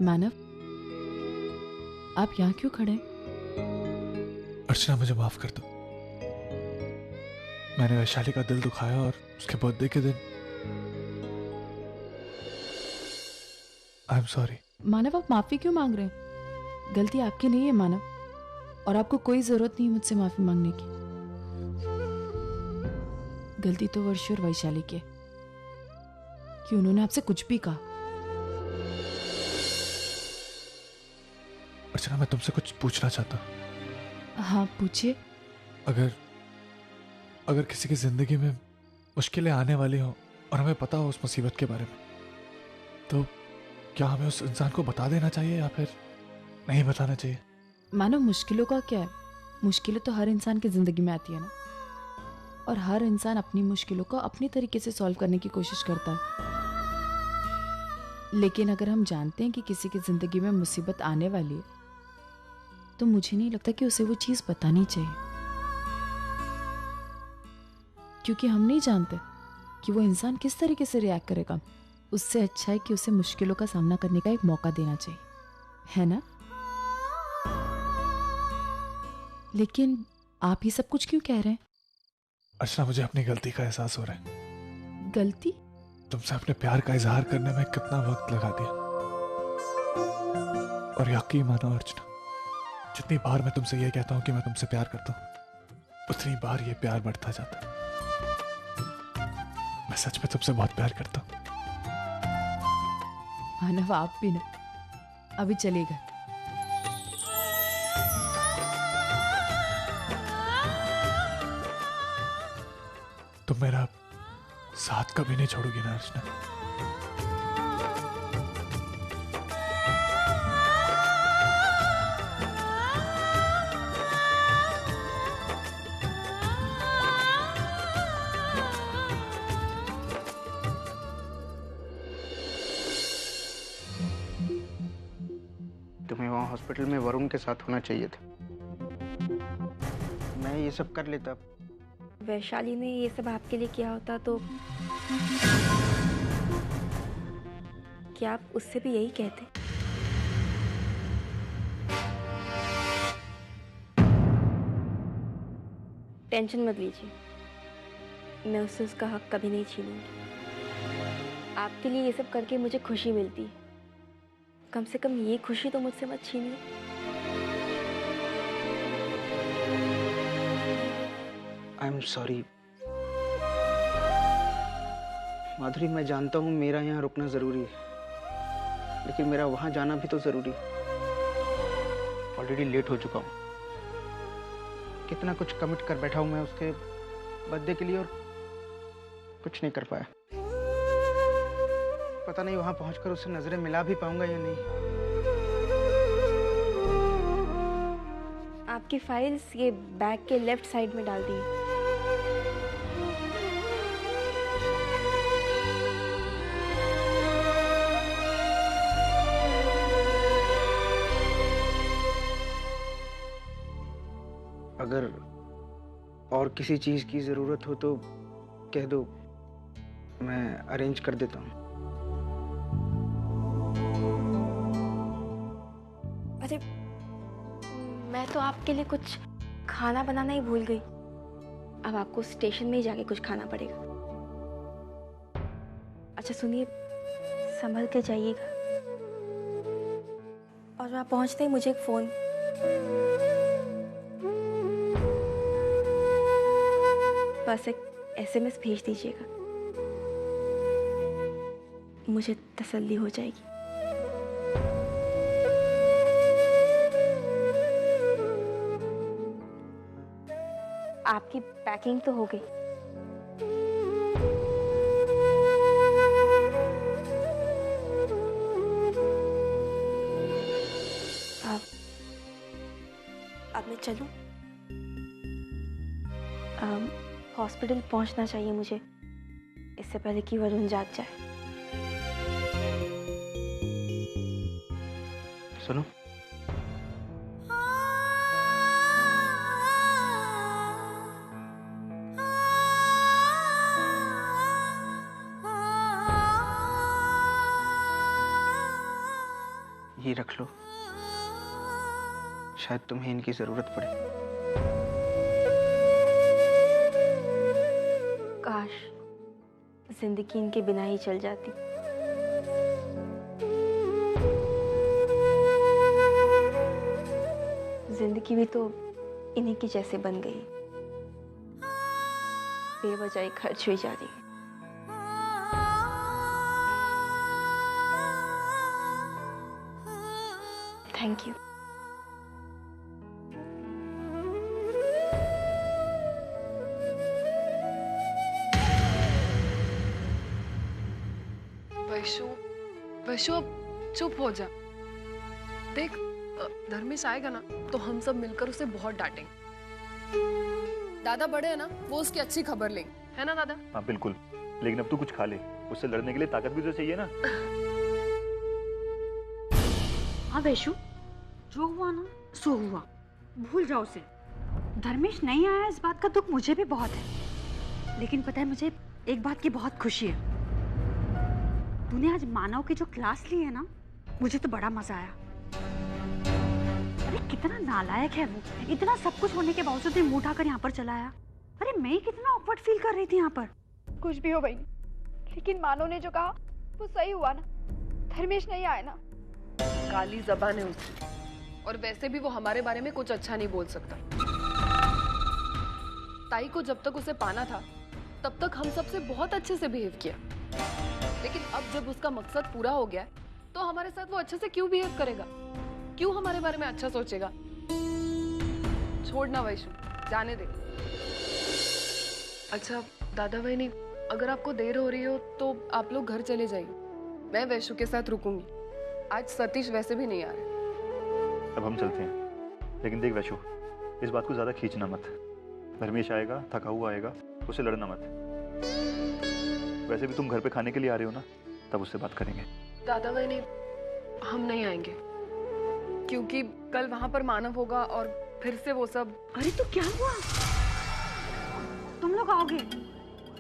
मानव, आप यहाँ क्यों खड़े? अर्चना, मुझे माफ कर दो। मैंने वैशाली का दिल दुखाया और उसके बर्थडे के दिन आई एम सॉरी। मानव, आप माफी क्यों मांग रहे हैं? गलती आपकी नहीं है मानव, और आपको कोई जरूरत नहीं मुझसे माफी मांगने की। गलती तो वर्षी और वैशाली की है कि उन्होंने आपसे कुछ भी कहा। अर्चना, मैं तुमसे कुछ पूछना चाहता हूँ। हाँ, पूछिए। अगर किसी की जिंदगी में मुश्किलें आने वाली हो और हमें पता हो उस मुसीबत के बारे में, तो क्या हमें उस इंसान को बता देना चाहिए या फिर नहीं बताना चाहिए? मानो मुश्किलों का क्या है? मुश्किलें तो हर इंसान की जिंदगी में आती है ना, और हर इंसान अपनी मुश्किलों को अपनी तरीके से सॉल्व करने की कोशिश करता है। लेकिन अगर हम जानते हैं कि किसी की जिंदगी में मुसीबत आने वाली है, तो मुझे नहीं लगता कि उसे वो चीज बतानी चाहिए, क्योंकि हम नहीं जानते कि वो इंसान किस तरीके से रिएक्ट करेगा। उससे अच्छा है कि उसे मुश्किलों का सामना करने का एक मौका देना चाहिए, है ना? लेकिन आप ये सब कुछ क्यों कह रहे हैं? अर्चना, मुझे अपनी गलती का एहसास हो रहा है। गलती? तुमसे अपने प्यार का इजहार करने में कितना वक्त लगा दिया। और यकीन मानो अर्चना, जितनी बार मैं तुमसे यह कहता हूं कि मैं तुमसे प्यार करता हूं, उतनी बार ये प्यार बढ़ता जाता है। मैं सच में तुमसे बहुत प्यार करता हूं। मानव, आप भी ना। अभी चलेगा। तुम मेरा साथ कभी नहीं छोड़ोगी ना अर्चना? तुम्हें वहाँ हॉस्पिटल में वरुण के साथ होना चाहिए था। मैं ये सब कर लेता। वैशाली ने ये सब आपके लिए किया होता तो क्या आप उससे भी यही कहते? टेंशन मत लीजिए, मैं उससे उसका हक कभी नहीं छीनूंगी। आपके लिए ये सब करके मुझे खुशी मिलती है, कम से कम ये खुशी तो मुझसे मत छीनिए। आई एम सॉरी माधुरी, मैं जानता हूँ मेरा यहाँ रुकना जरूरी है, लेकिन मेरा वहां जाना भी तो जरूरी है। ऑलरेडी लेट हो चुका हूँ। कितना कुछ कमिट कर बैठा हूँ मैं उसके बर्थडे के लिए और कुछ नहीं कर पाया। पता नहीं वहां पहुंचकर उससे नजरें मिला भी पाऊंगा या नहीं। आपकी फाइल्स ये बैग के लेफ्ट साइड में डाल दी। अगर और किसी चीज की जरूरत हो तो कह दो, मैं अरेंज कर देता हूँ। अरे, मैं तो आपके लिए कुछ खाना बनाना ही भूल गई। अब आपको स्टेशन में ही जाके कुछ खाना पड़ेगा। अच्छा सुनिए, संभल के जाइएगा, और वहाँ पहुँचते ही मुझे एक फोन। बस एक SMS भेज दीजिएगा, मुझे तसल्ली हो जाएगी। आपकी पैकिंग तो हो गई? अब मैं चलूं? हॉस्पिटल पहुंचना चाहिए मुझे, इससे पहले कि वरुण जाग जाए। सुनो, ये रख लो, शायद तुम्हें इनकी जरूरत पड़े। काश जिंदगी इनके बिना ही चल जाती। जिंदगी भी तो इन्हीं की जैसे बन गई, बेवजह खर्च हुई जा रही है। Thank you. वैशु, वैशु अब चुप हो जा। देख, धर्मेश आएगा ना तो हम सब मिलकर उसे बहुत डांटेंगे। दादा बड़े है ना, वो उसकी अच्छी खबर लेंगे, है ना दादा? हाँ बिल्कुल, लेकिन अब तू कुछ खा ले, उससे लड़ने के लिए ताकत भी तो चाहिए ना। हाँ वैशु, जो हुआ ना सो हुआ, भूल जाओ उसे। धर्मेश नहीं आया इस बात का दुख मुझे भी बहुत है, लेकिन पता है मुझे एक बात की बहुत खुशी है। तूने आज मानव की जो क्लास ली है ना, मुझे तो बड़ा मजा आया। अरे कितना नालायक है वो, इतना सब कुछ होने के बावजूद भी मुंह उठाकर यहाँ पर चला आया। अरे मैं कितना ऑकवर्ड फील कर रही थी यहाँ पर। कुछ भी हो बहनी, लेकिन मानो ने जो कहा वो सही हुआ ना। धर्मेश नहीं आया ना। काली जबान है उसकी, और वैसे भी वो हमारे बारे में कुछ अच्छा नहीं बोल सकता। ताई को जब तक उसे पाना था तब तक हम सबसे बहुत अच्छे से बिहेव किया, लेकिन अब जब उसका मकसद पूरा हो गया तो हमारे साथ वो अच्छे से क्यों बिहेव करेगा? क्यों हमारे बारे में अच्छा सोचेगा? छोड़ना वैशु, जाने दे। अच्छा दादा वही, अगर आपको देर हो रही हो तो आप लोग घर चले जाइए, मैं वैशु के साथ रुकूंगी। आज सतीश वैसे भी नहीं आ रहे। अब हम चलते हैं, लेकिन देख वैशु, इस बात को ज्यादा खींचना मत। धर्मेश आएगा, थका हुआ आएगा, उससे लड़ना मत। वैसे भी तुम घर पे खाने के लिए आ रहे हो ना, तब उससे बात करेंगे। दादा वही, हम नहीं आएंगे क्योंकि कल वहां पर मानव होगा और फिर से वो सब। अरे तो क्या हुआ, तुम लोग आओगे?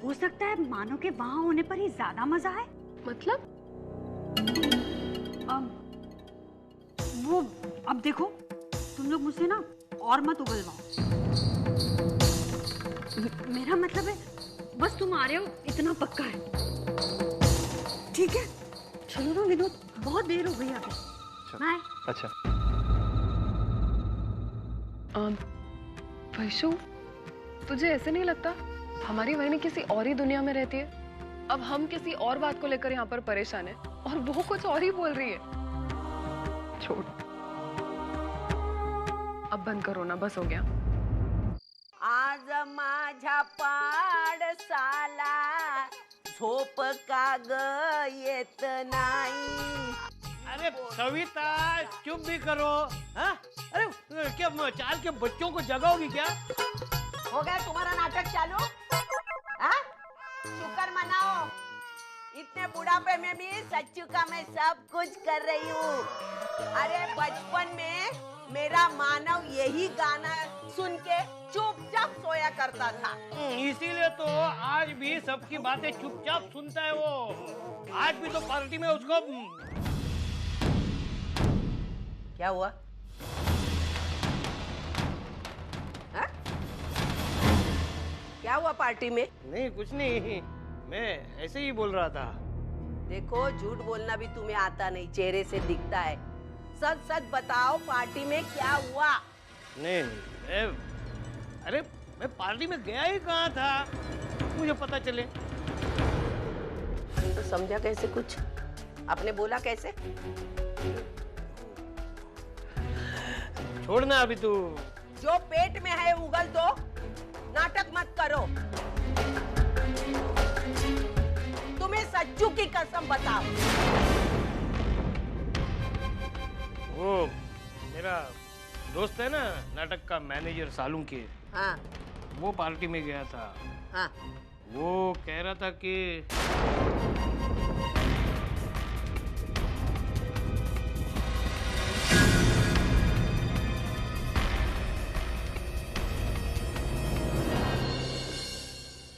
हो सकता है मानव के वहां होने पर ही ज्यादा मजा आए। मतलब अब देखो, तुम लोग मुझसे ना और मत उगलवाओ। मेरा मतलब है बस तुम आ रहे हो इतना पक्का है, ठीक है? चलो ना विनोद, बहुत देर हो गई अभी। बाय। अच्छा वैशु, तुझे ऐसे नहीं लगता हमारी वही किसी और ही दुनिया में रहती है? अब हम किसी और बात को लेकर यहाँ पर परेशान हैं और वो कुछ और ही बोल रही है। छोड़, अब बंद करो ना, बस हो गया। आज माझ्या पाडसाला झोप का ग येत नाही। अरे सविता चुप भी करो। हाँ? अरे क्या चाल के बच्चों को जगाओगी क्या? हो गया तुम्हारा नाटक चालू? हाँ? शुक्र मनाओ, इतने बुढ़ापे में भी सच्चू का मैं सब कुछ कर रही हूँ। अरे बचपन में मेरा मानव यही गाना सुन के चुपचाप सोया करता था। इसीलिए तो आज भी सबकी बातें चुपचाप सुनता है वो। आज भी तो पार्टी में उसको। क्या हुआ? हा? क्या हुआ पार्टी में? नहीं कुछ नहीं, मैं ऐसे ही बोल रहा था। देखो झूठ बोलना भी तुम्हें आता नहीं, चेहरे से दिखता है। सच सच बताओ, पार्टी में क्या हुआ? नहीं अरे मैं पार्टी में गया ही कहाँ था, मुझे पता चले। तो समझा कैसे कुछ? आपने बोला कैसे? छोड़ना अभी तू। जो पेट में है उगल दो, नाटक मत करो। तुम्हें सच्चू की कसम बताओ। वो मेरा दोस्त है ना, नाटक का मैनेजर सालुंकी। हाँ। वो पार्टी में गया था। हाँ। वो कह रहा था कि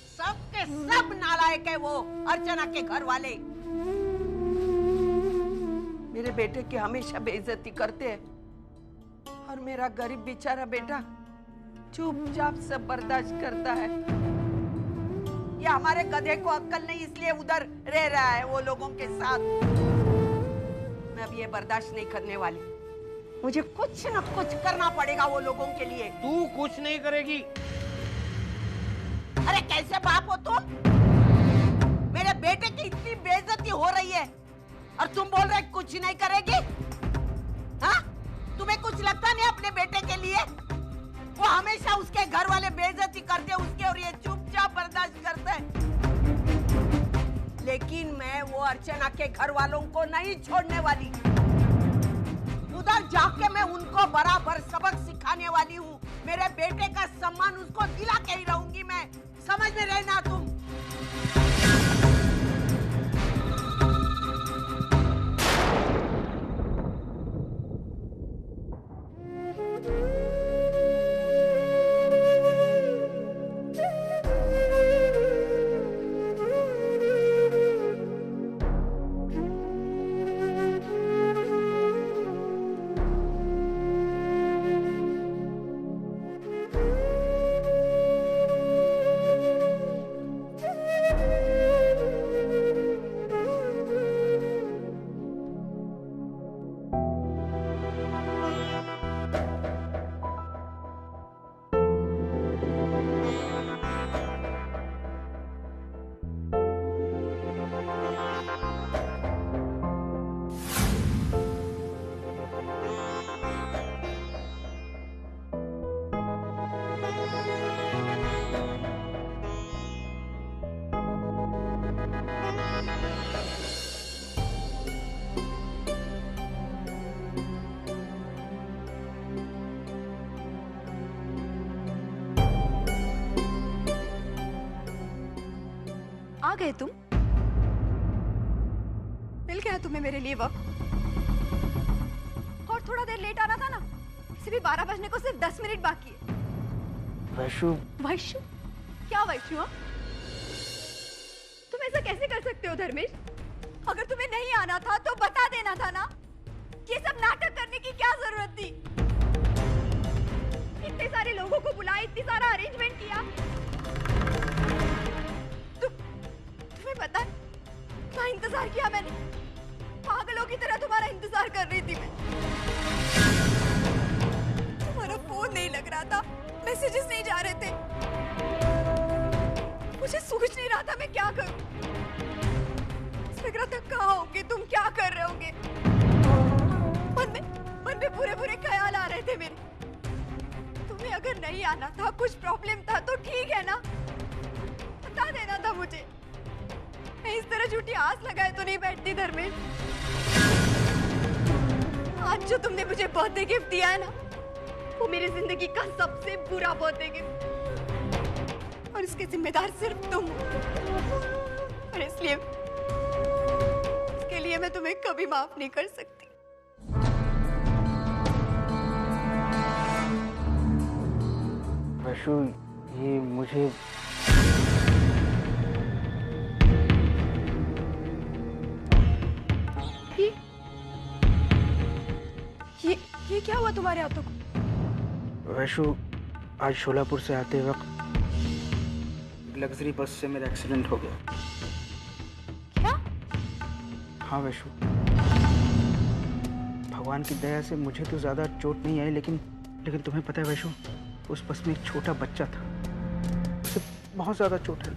सबके सब नालायक है वो अर्चना के घर वाले। मेरे बेटे की हमेशा बेइज्जती करते हैं और मेरा गरीब बेचारा बेटा चुपचाप सब बर्दाश्त करता है। ये हमारे गधे को अक्ल नहीं इसलिए उधर रह रहा है वो लोगों के साथ। मैं अब ये बर्दाश्त नहीं करने वाली, मुझे कुछ न कुछ करना पड़ेगा वो लोगों के लिए। तू कुछ नहीं करेगी। अरे कैसे बाप हो तुम? मेरे बेटे की इतनी बेइज्जती हो रही है और तुम बोल रहे कुछ नहीं करेगी? हाँ? तुम्हें कुछ लगता नहीं अपने बेटे के लिए? वो हमेशा उसके घर वाले बेइज्जती करते उसके और ये चुपचाप बर्दाश्त करते हैं। लेकिन मैं वो अर्चना के घर वालों को नहीं छोड़ने वाली। उधर जाके मैं उनको बराबर सबक सिखाने वाली हूँ। मेरे बेटे का सम्मान उसको दिला के ही रहूंगी मैं। समझ में रहना तुम। आ गए तुम? मिल गया तुम्हें मेरे लिए वक्त? और थोड़ा देर लेट आना था ना। इसे भी 12 बजने को सिर्फ 10 मिनट बाकी है। वैशु। वैशु? क्या वैशु? हाँ? तुम ऐसा कैसे कर सकते हो धर्मेश? अगर तुम्हें नहीं आना था तो बता देना था ना। ये सब नाटक करने की क्या जरूरत थी? इतने सारे लोगों को बुलाया, इतनी सारा अरेंजमेंट किया। तुम्हें पता है क्या इंतजार किया मैंने? पागलों की तरह तुम्हारा इंतजार कर रही थी मैं। तुम्हारा फोन नहीं लग रहा था, मैसेजेस नहीं जा रहे थे। मुझे सोच नहीं रहा था मैं क्या करूं। लग रहा था कहाँ होंगे तुम, क्या कर रहे होंगे। मन में बुरे बुरे ख्याल आ रहे थे मेरे। तुम्हें अगर नहीं आना था, कुछ प्रॉब्लम था तो ठीक है ना, बता देना था मुझे। मैं इस तरह झूठी आस लगाए तो नहीं बैठती धर्मेश। आज जो तुमने मुझे बर्थडे गिफ्ट दिया है ना, वो मेरी जिंदगी का सबसे बुरा बर्थडे गिफ्ट, और इसके जिम्मेदार सिर्फ तुम हो। और इसलिए इसके लिए मैं तुम्हें कभी माफ नहीं कर सकती। वैशु, ये मुझे ये क्या हुआ तुम्हारे हाथों को? वैशु, आज शोलापुर से आते वक्त लग्जरी बस से मेरा एक्सीडेंट हो गया। क्या? हाँ वैशु, भगवान की दया से मुझे तो ज्यादा चोट नहीं आई, लेकिन तुम्हें पता है वैशु, उस बस में एक छोटा बच्चा था, उसे बहुत ज्यादा चोट है।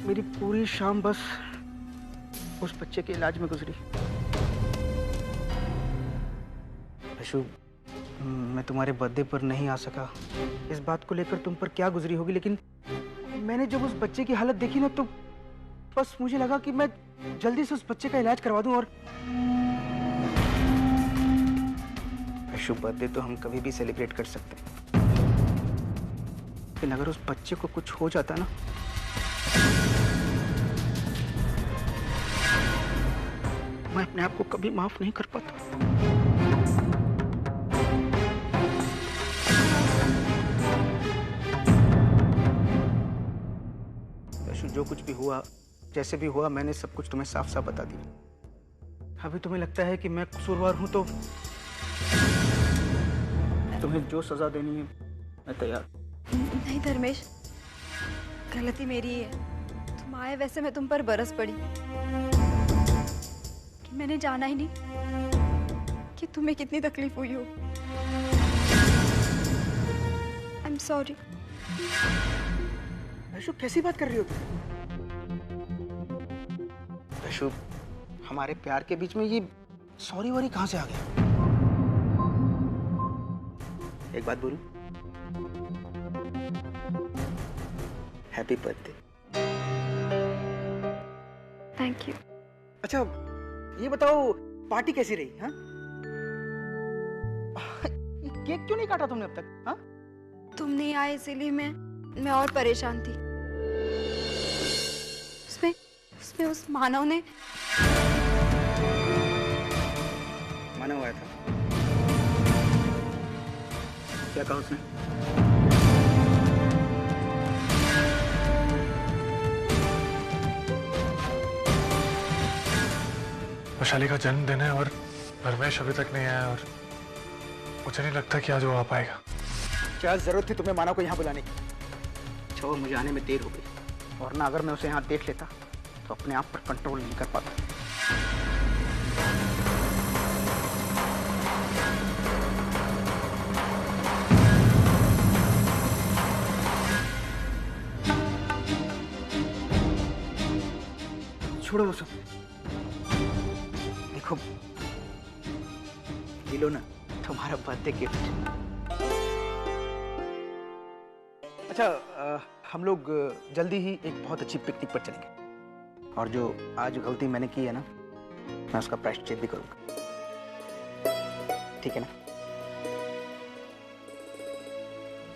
मेरी पूरी शाम बस उस बच्चे के इलाज में गुजरी। वैशु, मैं तुम्हारे बर्थडे पर नहीं आ सका। इस बात को लेकर तुम पर क्या गुजरी होगी, लेकिन मैंने जब उस बच्चे की हालत देखी ना, तो बस मुझे लगा कि मैं जल्दी से उस बच्चे का इलाज करवा दूं। और वैशु, बर्थडे तो हम कभी भी सेलिब्रेट कर सकते हैं, लेकिन अगर उस बच्चे को कुछ हो जाता ना, मैं अपने आप को कभी माफ नहीं कर पाता। जो कुछ भी हुआ, जैसे भी हुआ, मैंने सब कुछ तुम्हें साफ साफ बता दिया। अभी तुम्हें लगता है कि मैं कसूरवार हूं तो तुम्हें जो सजा देनी है मैं तैयार। नहीं धर्मेश, गलती मेरी ही है। तुम आए वैसे मैं तुम पर बरस पड़ी कि मैंने जाना ही नहीं कि तुम्हें कितनी तकलीफ हुई हो। I am sorry. वैशु कैसी बात कर रही हो तुम? वैशु, हमारे प्यार के बीच में ये सॉरी वॉरी कहां से आ गया? एक बात बोलूं? Happy birthday. Thank you. अच्छा ये बताओ, पार्टी कैसी रही? हाँ, केक क्यों नहीं काटा तुमने अब तक? हाँ, तुम नहीं आए इसीलिए मैं और परेशान थी। उसमें उस मानव ने मानव आया था। क्या कहा उसने? वैशाली का जन्मदिन है और धर्मेश अभी तक नहीं आया और मुझे नहीं लगता कि आज वो आ पाएगा। क्या जरूरत थी तुम्हें मानव को यहाँ बुलाने की? छोड़, मुझे आने में देर हो गई, वरना अगर मैं उसे यहाँ देख लेता तो अपने आप पर कंट्रोल नहीं कर पाता। छोड़ो वो सब। देखो, ये लो ना तुम्हारा बर्थडे गिफ्ट। अच्छा, हम लोग जल्दी ही एक बहुत अच्छी पिकनिक पर चलेंगे और जो आज गलती मैंने की है ना, मैं उसका प्रायश्चित भी करूंगा। ठीक है ना?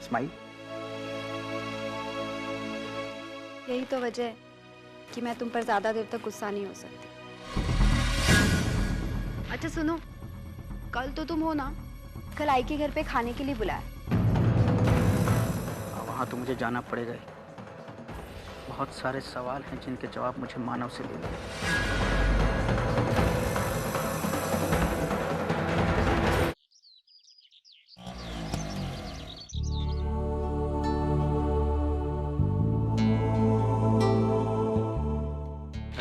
स्माइल। यही तो वजह है कि मैं तुम पर ज्यादा देर तक गुस्सा नहीं हो सकती। अच्छा सुनो, कल तो तुम हो ना, कल आई के घर पे खाने के लिए बुलाया। वहां तो मुझे जाना पड़ेगा ही। बहुत सारे सवाल हैं जिनके जवाब मुझे मानव से देने हैं।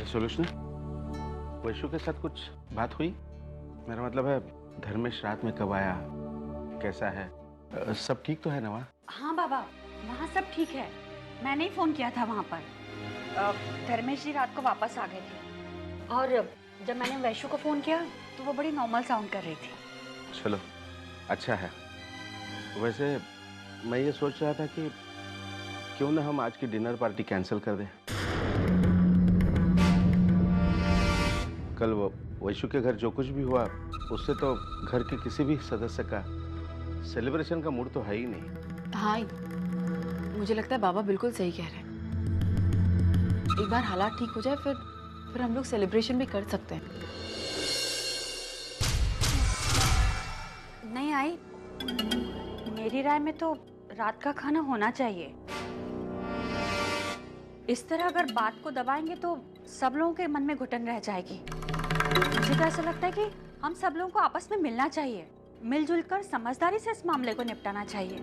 सोल्यूशन, वैशु के साथ कुछ बात हुई? मेरा मतलब है धर्मेश रात में कब आया, कैसा है, सब ठीक तो है ना वहाँ? हाँ बाबा, वहाँ सब ठीक है। मैंने ही फोन किया था वहाँ पर। धर्मेश जी रात को वापस आ गए थे और जब मैंने वैशु को फोन किया तो वो बड़ी नॉर्मल साउंड कर रही थी। चलो अच्छा है। वैसे मैं ये सोच रहा था कि क्यों ना हम आज की डिनर पार्टी कैंसिल कर दें। कल वो वैशु के घर जो कुछ भी हुआ उससे तो घर के किसी भी सदस्य का सेलिब्रेशन का मूड तो है ही नहीं। हाँ, मुझे लगता है बाबा बिल्कुल सही कह रहे हैं। एक बार हालात ठीक हो जाए फिर हम लोग सेलिब्रेशन भी कर सकते हैं। नहीं आई, मेरी राय में तो रात का खाना होना चाहिए। इस तरह अगर बात को दबाएंगे तो सब लोगों के मन में घुटन रह जाएगी। मुझे तो ऐसा लगता है कि हम सब लोगों को आपस में मिलना चाहिए, मिलजुल कर समझदारी से इस मामले को निपटाना चाहिए।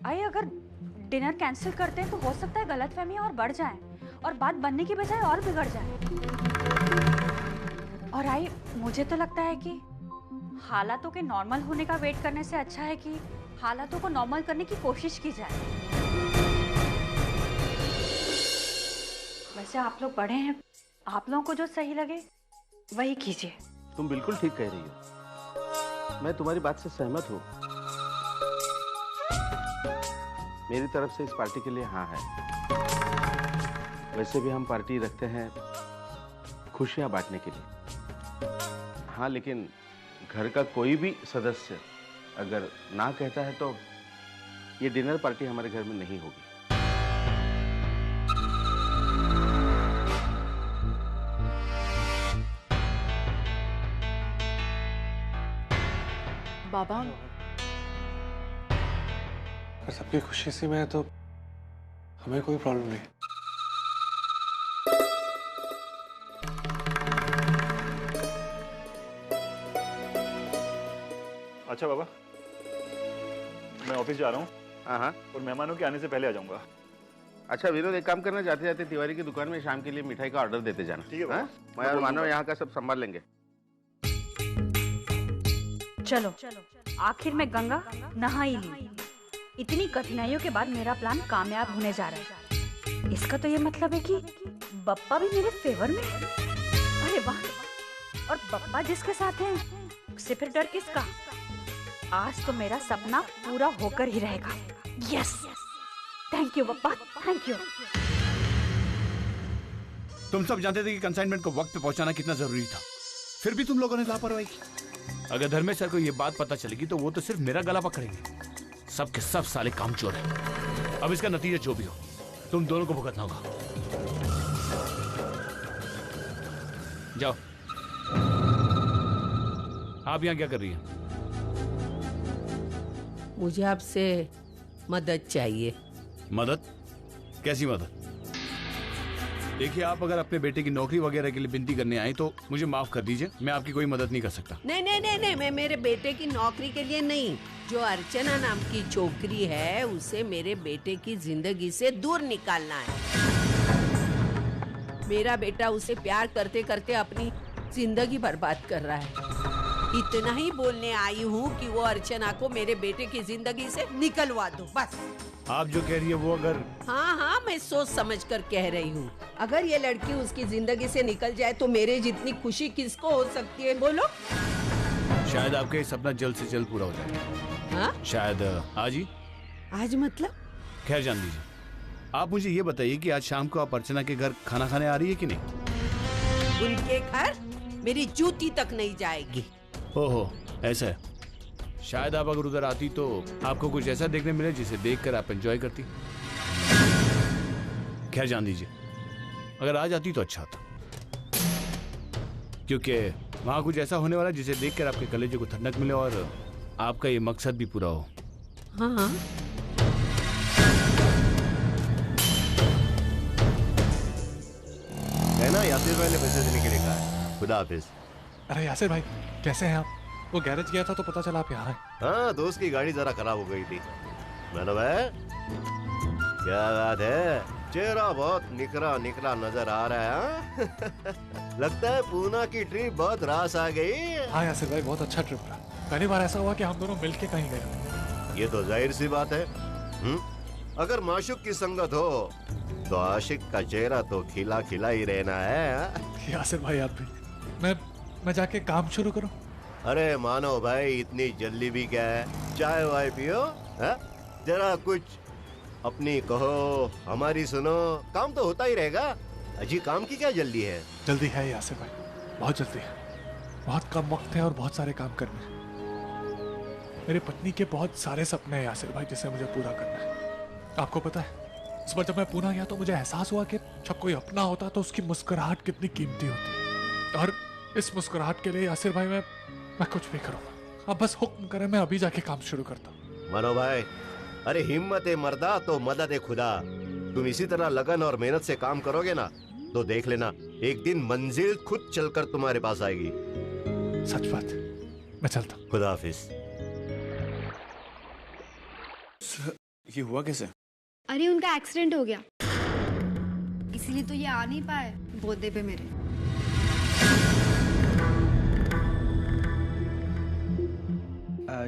आइए, अगर डिनर कैंसिल करते हैं तो हो सकता है गलतफहमियां और बढ़ जाएं और बात बनने की बजाय और बिगड़ जाए। और आई, मुझे तो लगता है कि हालातों के नॉर्मल होने का वेट करने से अच्छा है कि हालातों को नॉर्मल करने की कोशिश की जाए। वैसे आप लोग बड़े हैं, आप लोगों को जो सही लगे वही कीजिए। तुम बिल्कुल ठीक कह रही हो, मैं तुम्हारी बात से सहमत हूँ। मेरी तरफ से इस पार्टी के लिए हाँ है। वैसे भी हम पार्टी रखते हैं खुशियाँ बांटने के लिए। हाँ, लेकिन घर का कोई भी सदस्य अगर ना कहता है तो ये डिनर पार्टी हमारे घर में नहीं होगी। बाबा, अगर सबकी खुशी इसी में है तो हमें कोई प्रॉब्लम नहीं। अच्छा बाबा, मैं ऑफिस जा रहा हूँ। हाँ हाँ। और मेहमानों के आने से पहले आ जाऊंगा। अच्छा विनोद, एक काम करना, जाते जाते तिवारी की दुकान में शाम के लिए मिठाई का ऑर्डर देते जाना। ठीक है। हाँ? मैं और मानव यहाँ का सब संभाल लेंगे। चलो आखिर में गंगा नहा ही ली। इतनी कठिनाइयों के बाद मेरा प्लान कामयाब होने जा रहा है। इसका तो ये मतलब है कि बप्पा भी मेरे फेवर में है। अरे वाह! और बप्पा जिसके साथ है उससे फिर डर किसका? आज तो मेरा सपना पूरा होकर ही रहेगा। Yes, thank you Bappa, thank you. तुम सब जानते थे कि कंसाइनमेंट को वक्त पे पहुंचाना कितना जरूरी था, फिर भी तुम लोगों ने लापरवाही की। अगर धर्मेश सर को ये बात पता चलेगी तो वो तो सिर्फ मेरा गला पकड़ेंगे। सब के सब साले कामचोर हैं। अब इसका नतीजा जो भी हो, तुम दोनों को भुगतना होगा। जाओ। आप यहाँ क्या कर रही हैं? मुझे आपसे मदद चाहिए। मदद? कैसी मदद? देखिए, आप अगर अपने बेटे की नौकरी वगैरह के लिए विनती करने आए तो मुझे माफ कर दीजिए, मैं आपकी कोई मदद नहीं कर सकता। नहीं नहीं नहीं नहीं, मैं मेरे बेटे की नौकरी के लिए नहीं, जो अर्चना नाम की छोकरी है उसे मेरे बेटे की जिंदगी से दूर निकालना है। मेरा बेटा उसे प्यार करते करते अपनी जिंदगी बर्बाद कर रहा है। इतना ही बोलने आई हूँ कि वो अर्चना को मेरे बेटे की जिंदगी से निकलवा दो, बस। आप जो कह रही है वो अगर... हाँ, मैं सोच समझ कर कह रही हूँ। अगर ये लड़की उसकी जिंदगी से निकल जाए तो मेरे जितनी खुशी किसको हो सकती है, बोलो? शायद आपका ये सपना जल्द से जल्द पूरा हो जाए। हाँ? शायद आज ही। आज मतलब? खैर जान दीजिए। आप मुझे ये बताइए कि आज शाम को आप अर्चना के घर खाना खाने आ रही है कि नहीं? उनके घर मेरी जूती तक नहीं जाएगी। ओहो, ऐसा है। शायद आप अगर उधर आती तो आपको कुछ ऐसा देखने मिले जिसे देखकर आप एंजॉय करती। खैर जान दीजिए, अगर आ जाती तो अच्छा था, क्योंकि वहां कुछ ऐसा होने वाला जिसे देखकर आपके कलेजे को ठंडक मिले और आपका ये मकसद भी पूरा हो। हाँ। कहना यासिर भाई ने पैसे देने के लिए कहा है। खुदा हाफिज। अरे यासिर भाई, कैसे हैं आप? वो गैरेज गया था तो पता चला आप यहाँ हैं। हाँ, दोस्त की गाड़ी जरा खराब हो गई थी। मैंने भाई, क्या बात है, चेहरा बहुत निकरा निकला नजर आ रहा है। लगता है पूना की ट्रिप बहुत रास आ गई। हाँ यासिर भाई, बहुत अच्छा ट्रिप रहा। पहली बार ऐसा हुआ कि हम दोनों मिलके कहीं गए। ये तो जाहिर सी बात है। अगर माशूक की संगत हो तो आशिक का चेहरा तो खिला खिला ही रहना है। यासिर भाई आप भी। मैं जाके काम शुरू करूं? अरे मानो भाई, इतनी जल्दी भी क्या है? चाय वाय पियो, है? जरा कुछ अपनी कहो, हमारी सुनो। काम तो होता ही रहेगा। अजी, काम की क्या जल्दी है? जल्दी है यासिर भाई, बहुत जल्दी है। बहुत कम वक्त है और बहुत सारे काम करने हैं। मेरी पत्नी के बहुत सारे सपने हैं यासिर भाई, जिसे मुझे पूरा करना है। आपको पता है, इस बार जब मैं पूना गया तो मुझे एहसास हुआ कि जब कोई अपना होता तो उसकी मुस्कुराहट कितनी कीमती होती है। और इस मुस्कुराहट के लिए यासिर भाई मैं कुछ भी करूंगा। आप बस हुक्म करें, मैं अभी जाके काम शुरू करता हूँ। मानो भाई, अरे हिम्मत है मर्दा तो मदद है खुदा। तुम इसी तरह लगन और मेहनत से काम करोगे ना तो देख लेना, एक दिन मंजिल खुद चलकर तुम्हारे पास आएगी। सच बात। मैं चलता हूँ। खुदा हाफिज। ये हुआ कैसे? अरे उनका एक्सीडेंट हो गया, इसीलिए तो ये आ नहीं पाए बर्थडे पे मेरे।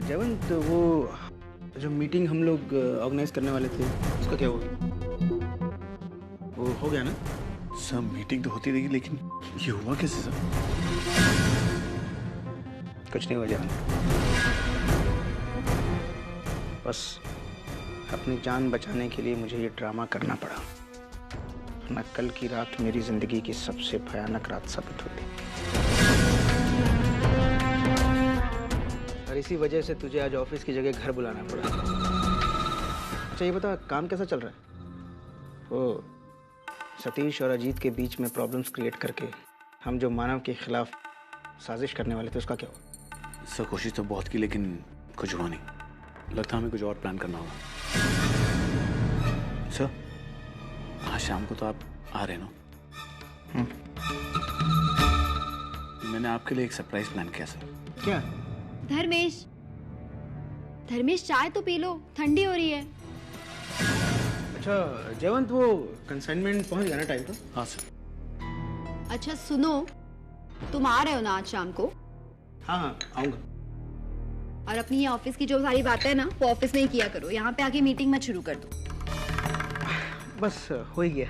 जयवंत, वो जो मीटिंग हम लोग ऑर्गेनाइज करने वाले थे उसका क्या हुआ? वो हो गया ना? सब मीटिंग तो होती रही, लेकिन ये हुआ कैसे सर? कुछ नहीं हुआ जयवंत, बस अपनी जान बचाने के लिए मुझे ये ड्रामा करना पड़ा, वरना कल की रात मेरी जिंदगी की सबसे भयानक रात साबित होती। और इसी वजह से तुझे आज ऑफिस की जगह घर बुलाना पड़ा। अच्छा ये बता, काम कैसा चल रहा है? वो सतीश और अजीत के बीच में प्रॉब्लम्स क्रिएट करके हम जो मानव के खिलाफ साजिश करने वाले थे, उसका क्या हुआ? सर, कोशिश तो बहुत की लेकिन कुछ हुआ नहीं। लगता हमें कुछ और प्लान करना होगा। सर, आज शाम को तो आप आ रहे हैं ना? मैंने आपके लिए एक सरप्राइज प्लान किया सर। क्या? धर्मेश, धर्मेश चाय तो पी लो, ठंडी हो रही है। अच्छा जयवंत, वो कंसाइनमेंट पहुंच गया ना टाइम पर? हाँ सर। अच्छा सुनो, तुम आ रहे हो ना आज शाम को? हाँ हाँ आऊँगा। और अपनी ये ऑफिस की जो सारी बातें है ना, वो ऑफिस में ही किया करो, यहाँ पे आके मीटिंग मत शुरू कर दो। बस हो ही गया।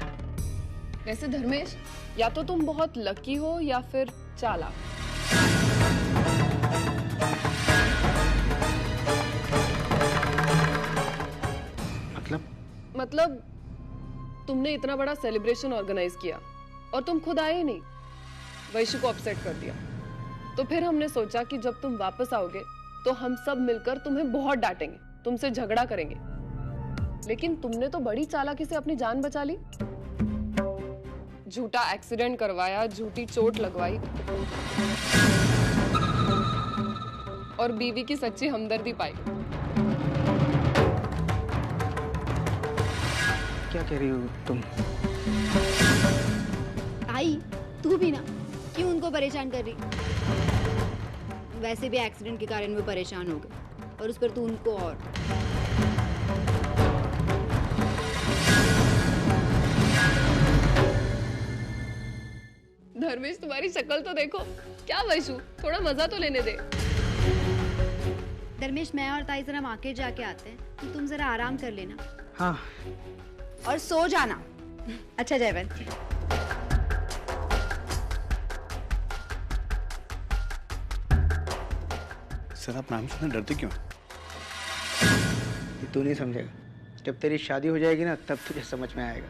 वैसे धर्मेश, या तो तुम बहुत लकी हो या फिर चालाक। मतलब तुमने इतना बड़ा सेलिब्रेशन ऑर्गेनाइज किया और तुम खुद आए ही नहीं, वैशु को अपसेट कर दिया। तो फिर हमने सोचा कि जब तुम वापस आओगे तो हम सब मिलकर तुम्हें बहुत डांटेंगे, तुमसे झगड़ा करेंगे। लेकिन तुमने तो बड़ी चालाकी से अपनी जान बचा ली, झूठा एक्सीडेंट करवाया, झूठी चोट लगवाई और बीवी की सच्ची हमदर्दी पाई। क्या कह रही हो तुम? आई तू भी ना, क्यों उनको परेशान कर रही? वैसे भी एक्सीडेंट के कारण वो परेशान हो गए और उस पर तू उनको और। धर्मेश तुम्हारी शक्ल तो देखो, क्या वैशु, थोड़ा मजा तो लेने दे। धर्मेश मैं और ताई जरा मार्केट जाके आते हैं, तो तुम जरा आराम कर लेना। हाँ। और सो जाना। अच्छा जयवंत। सर आप नाम सुनने डरते क्यों? तू नहीं समझेगा, जब तेरी शादी हो जाएगी ना तब तुझे समझ में आएगा।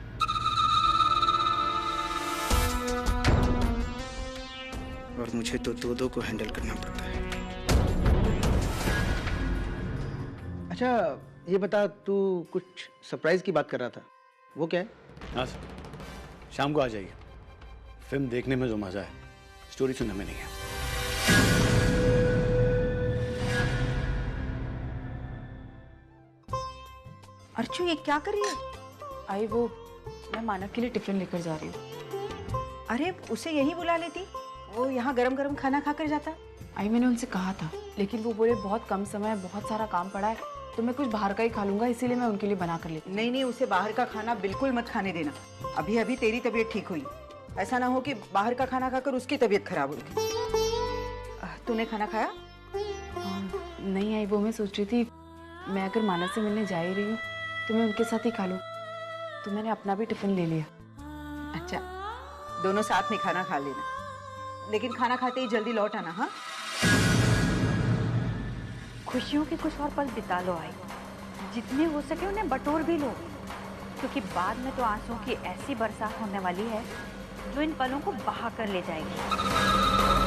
और मुझे तो दो को हैंडल करना पड़ता है। अच्छा ये बता, तू कुछ सरप्राइज की बात कर रहा था, वो क्या है? हाँ सर, शाम को आ जाइए। फिल्म देखने में जो मजा है स्टोरी सुनने में नहीं है। अर्चू ये क्या कर रही है? आई वो मैं मानव के लिए टिफिन लेकर जा रही हूँ। अरे उसे यही बुला लेती, वो यहाँ गरम गरम खाना खाकर जाता। आई मैंने उनसे कहा था, लेकिन वो बोले बहुत कम समय है, बहुत सारा काम पड़ा है, तो मैं कुछ बाहर का ही खा लूंगा, इसीलिए मैं उनके लिए बना कर लेती। नहीं नहीं, उसे बाहर का खाना बिल्कुल मत खाने देना। अभी अभी तेरी तबीयत ठीक हुई, ऐसा ना हो कि बाहर का खाना खाकर उसकी तबीयत खराब हो गई। तूने खाना खाया? नहीं आई, वो मैं सोच रही थी मैं अगर मानव से मिलने जा ही रही हूँ तो मैं उनके साथ ही खा लूँ, तो मैंने अपना भी टिफिन ले लिया। अच्छा, दोनों साथ में खाना खा लेना, लेकिन खाना खाते ही जल्दी लौट आना। हाँ, खुशियों के कुछ और पल बिता लो आई, जितने हो सके उन्हें बटोर भी लो, क्योंकि बाद में तो आंसुओं की ऐसी बरसात होने वाली है जो इन पलों को बहा कर ले जाएगी।